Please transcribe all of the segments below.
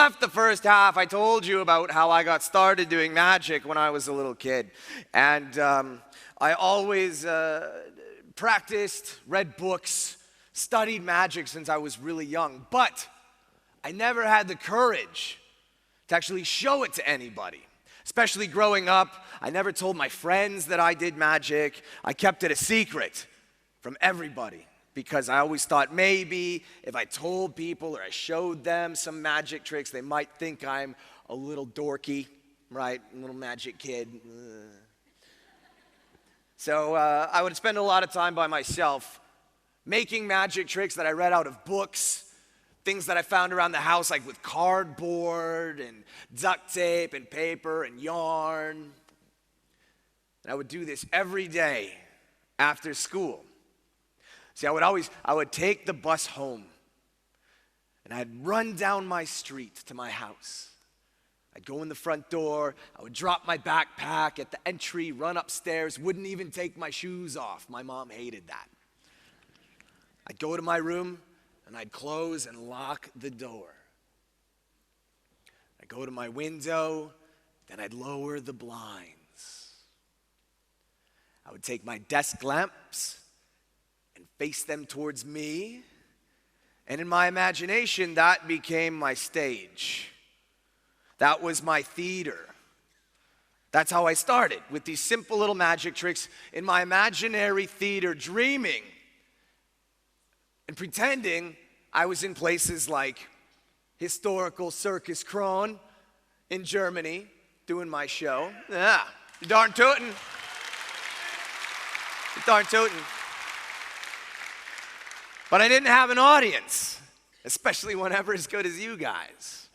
left the first half, I told you about how I got started doing magic when I was a little kid. And I always practiced, read books, studied magic since I was really young. But I never had the courage to actually show it to anybody. Especially growing up, I never told my friends that I did magic. I kept it a secret from everybody. Because I always thought maybe if I told people or I showed them some magic tricks, they might think I'm a little dorky, right? A little magic kid. So I would spend a lot of time by myself making magic tricks that I read out of books, things that I found around the house, like with cardboard and duct tape and paper and yarn. And I would do this every day after school. See, I would take the bus home, and I'd run down my street to my house. I'd go in the front door, I would drop my backpack at the entry, run upstairs, wouldn't even take my shoes off. My mom hated that. I'd go to my room, and I'd close and lock the door. I'd go to my window, then I'd lower the blinds. I would take my desk lamps and face them towards me. And in my imagination, that became my stage. That was my theater. That's how I started, with these simple little magic tricks in my imaginary theater, dreaming and pretending I was in places like historical Circus Kron in Germany, doing my show. Yeah, darn tootin'. Darn tootin'. But I didn't have an audience, especially one ever as good as you guys.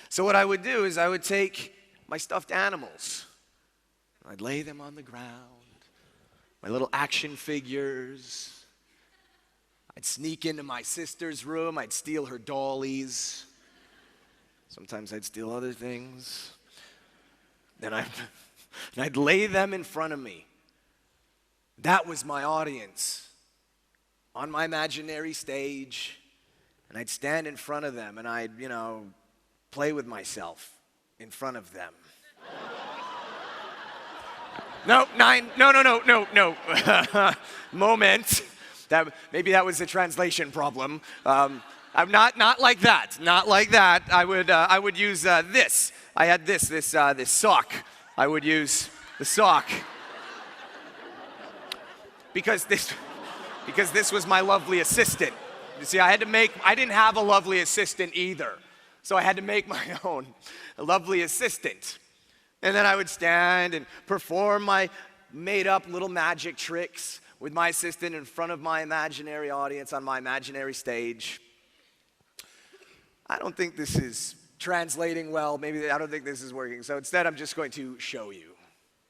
So what I would do is I would take my stuffed animals. I'd lay them on the ground, my little action figures. I'd sneak into my sister's room. I'd steal her dollies. Sometimes I'd steal other things. Then I'd lay them in front of me. That was my audience. On my imaginary stage, and I'd stand in front of them, and I'd, play with myself in front of them. No. Moment. Maybe that was a translation problem. I'm not like that. Not like that. I would use this. I had this sock. I would use the sock because this was my lovely assistant. You see, I didn't have a lovely assistant either. So I had to make my own, a lovely assistant. And then I would stand and perform my made-up little magic tricks with my assistant in front of my imaginary audience on my imaginary stage. I don't think this is translating well. Maybe I don't think this is working. So instead, I'm just going to show you,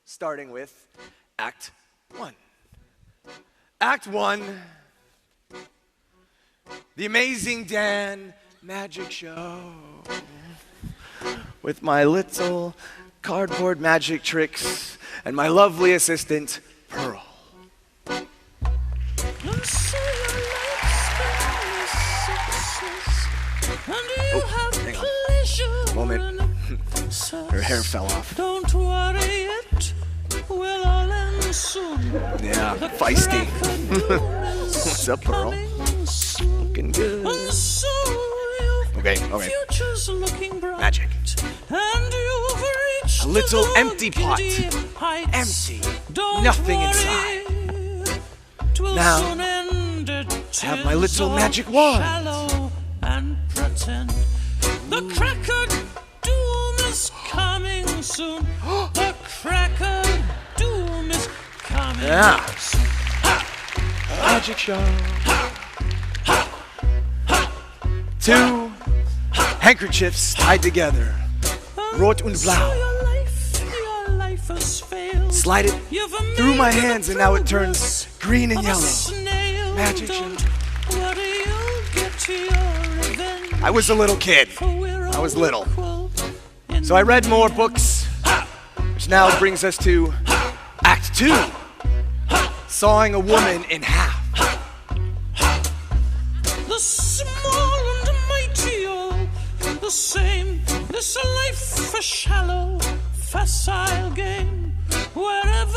starting with Act 1. Act 1, The Amazing Dan Magic Show, with my little cardboard magic tricks and my lovely assistant, Pearl. Oh, hang on. Moment. Her hair fell off. Don't worry, it will all end soon. Yeah, feisty. What's up, Pearl? Looking good. Okay. Magic. A little empty pot. Empty. Nothing inside. Now, I have my little magic wand. The crack of doom is coming soon. The crack of doom is coming. Yeah. Magic show. 2 handkerchiefs tied together. Rot und blau. Slide it through my hands and now it turns green and yellow. Magic show. I was a little kid. I was little. So I read more books, which now brings us to Act 2. Sawing a woman in half. The small and mighty, the the same. This life a shallow, facile game. Wherever